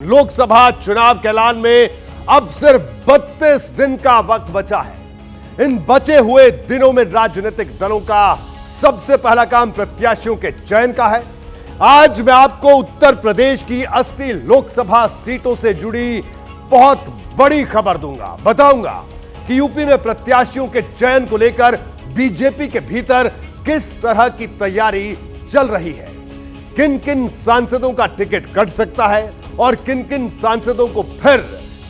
लोकसभा चुनाव के ऐलान में अब सिर्फ 32 दिन का वक्त बचा है। इन बचे हुए दिनों में राजनीतिक दलों का सबसे पहला काम प्रत्याशियों के चयन का है। आज मैं आपको उत्तर प्रदेश की 80 लोकसभा सीटों से जुड़ी बहुत बड़ी खबर दूंगा। बताऊंगा कि यूपी में प्रत्याशियों के चयन को लेकर बीजेपी के भीतर किस तरह की तैयारी चल रही है, किन किन सांसदों का टिकट कट सकता है और किन किन सांसदों को फिर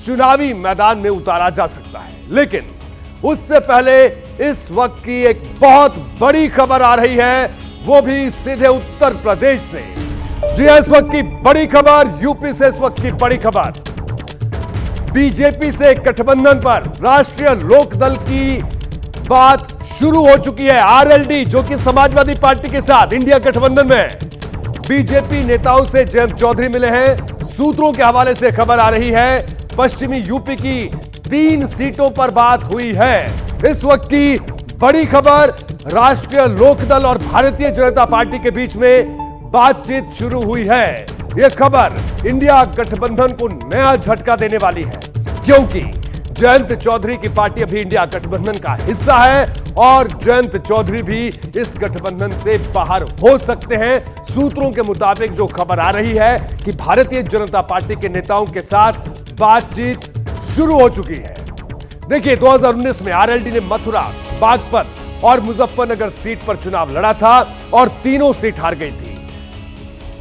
चुनावी मैदान में उतारा जा सकता है। लेकिन उससे पहले इस वक्त की एक बहुत बड़ी खबर आ रही है, वो भी सीधे उत्तर प्रदेश से। जी हां, इस वक्त की बड़ी खबर यूपी से। इस वक्त की बड़ी खबर बीजेपी से गठबंधन पर राष्ट्रीय लोकदल की बात शुरू हो चुकी है। आरएलडी जो कि समाजवादी पार्टी के साथ इंडिया गठबंधन में है, बीजेपी नेताओं से जयंत चौधरी मिले हैं। सूत्रों के हवाले से खबर आ रही है पश्चिमी यूपी की 3 सीटों पर बात हुई है। इस वक्त की बड़ी खबर, राष्ट्रीय लोकदल और भारतीय जनता पार्टी के बीच में बातचीत शुरू हुई है। यह खबर इंडिया गठबंधन को नया झटका देने वाली है, क्योंकि जयंत चौधरी की पार्टी अभी इंडिया गठबंधन का हिस्सा है और जयंत चौधरी भी इस गठबंधन से बाहर हो सकते हैं। सूत्रों के मुताबिक जो खबर आ रही है कि भारतीय जनता पार्टी के नेताओं के साथ बातचीत शुरू हो चुकी है। देखिए, 2019 में आरएलडी ने मथुरा, बागपत और मुजफ्फरनगर सीट पर चुनाव लड़ा था और तीनों सीट हार गई थी।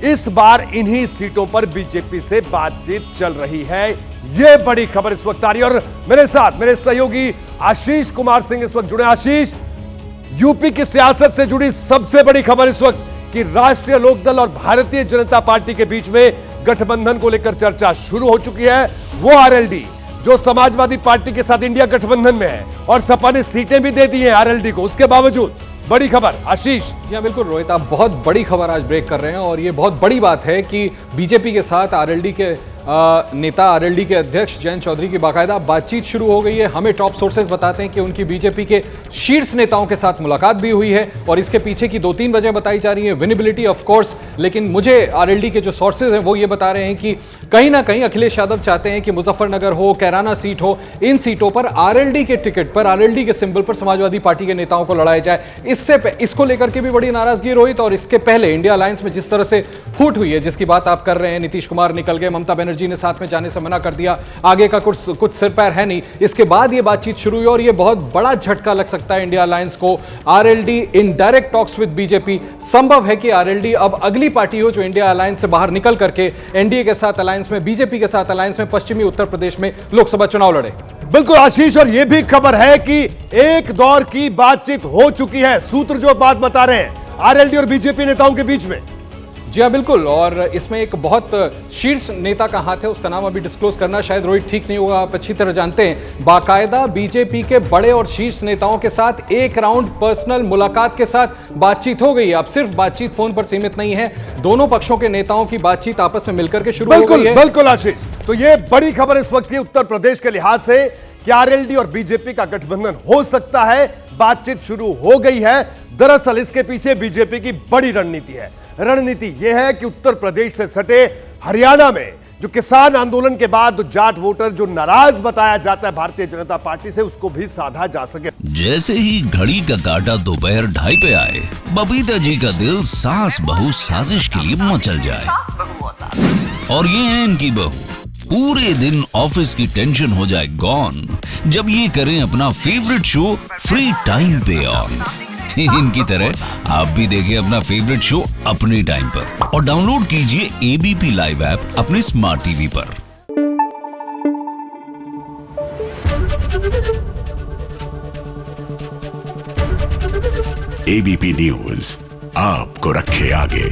इस बार इन्हीं सीटों पर बीजेपी से बातचीत चल रही है। यह बड़ी खबर इस वक्त आ रही है और मेरे साथ मेरे सहयोगी आशीष कुमार सिंह इस वक्त जुड़े। आशीष, यूपी की सियासत से जुड़ी सबसे बड़ी खबर इस वक्त कि राष्ट्रीय लोकदल और भारतीय जनता पार्टी के बीच में गठबंधन को लेकर चर्चा शुरू हो चुकी है। वो आरएलडी जो समाजवादी पार्टी के साथ इंडिया गठबंधन में है और सपा ने सीटें भी दे दी हैं आरएलडी को, उसके बावजूद बड़ी खबर। आशीष। जी हाँ, बिल्कुल रोहित, आप बहुत बड़ी खबर आज ब्रेक कर रहे हैं और ये बहुत बड़ी बात है कि बीजेपी के साथ आरएलडी के नेता, आरएलडी के अध्यक्ष जयंत चौधरी की बाकायदा बातचीत शुरू हो गई है। हमें टॉप सोर्सेज बताते हैं कि उनकी बीजेपी के शीर्ष नेताओं के साथ मुलाकात भी हुई है और इसके पीछे की 2-3 वजह बताई जा रही है। विजिबिलिटी ऑफ कोर्स, लेकिन मुझे आरएलडी के जो सोर्सेज हैं वो ये बता रहे हैं कि कहीं ना कहीं अखिलेश यादव चाहते हैं कि मुजफ्फरनगर हो, कैराना सीट हो, इन सीटों पर आरएलडी के टिकट पर, आरएलडी के सिंबल पर समाजवादी पार्टी के नेताओं को लड़ाया जाए। इसको लेकर के भी बड़ी नाराजगी रोहित। और इसके पहले इंडिया अलायंस में जिस तरह से फूट हुई है, जिसकी बात आप कर रहे हैं, नीतीश कुमार निकल गए, ममता बनर्जी ने साथ में जाने से मना कर दिया, आगे का कुछ सिर पैर है नहीं। इसके बाद ये बातचीत शुरू हुई और ये बहुत बड़ा झटका लग सकता है इंडिया अलायंस को। RLD in direct talks with BJP. संभव है कि आरएलडी अब अगली पार्टी हो जो इंडिया अलायंस से बाहर निकल करके एनडीए के साथ अलायंस में, बीजेपी के साथ अलायंस में पश्चिमी उत्तर प्रदेश में लोकसभा चुनाव लड़े। बिल्कुल आशीष, और यह भी खबर है कि एक दौर की बातचीत हो चुकी है। सूत्र जो बात बता रहे हैं आरएलडी और बीजेपी नेताओं के बीच में। जी हाँ, बिल्कुल। और इसमें एक बहुत शीर्ष नेता का हाथ है, उसका नाम अभी डिस्क्लोज करना शायद रोहित ठीक नहीं होगा, आप अच्छी तरह जानते हैं। बाकायदा बीजेपी के बड़े और शीर्ष नेताओं के साथ एक राउंड पर्सनल मुलाकात के साथ बातचीत हो गई है। अब सिर्फ बातचीत फोन पर सीमित नहीं है, दोनों पक्षों के नेताओं की बातचीत आपस में मिलकर के शुरू हो गई है। बिल्कुल आशीष, तो ये बड़ी खबर इस वक्त की उत्तर प्रदेश के लिहाज से कि आरएलडी और बीजेपी का गठबंधन हो सकता है। बातचीत शुरू हो गई है। दरअसल इसके पीछे बीजेपी की बड़ी रणनीति है। रणनीति यह है कि उत्तर प्रदेश से सटे हरियाणा में जो किसान आंदोलन के बाद जाट वोटर जो नाराज बताया जाता है भारतीय जनता पार्टी से, उसको भी साधा जा सके। जैसे ही घड़ी का काटा दोपहर 2:30 पे आए, बबीता जी का दिल सास बहू साजिश के लिए मचल जाए। और ये है इनकी बहू, पूरे दिन ऑफिस की टेंशन हो जाए गॉन जब ये करें अपना फेवरेट शो फ्री टाइम पे ऑन। इनकी तरह आप भी देखिए अपना फेवरेट शो अपने टाइम पर और डाउनलोड कीजिए एबीपी लाइव ऐप अपने स्मार्ट टीवी पर। एबीपी न्यूज आपको रखे आगे।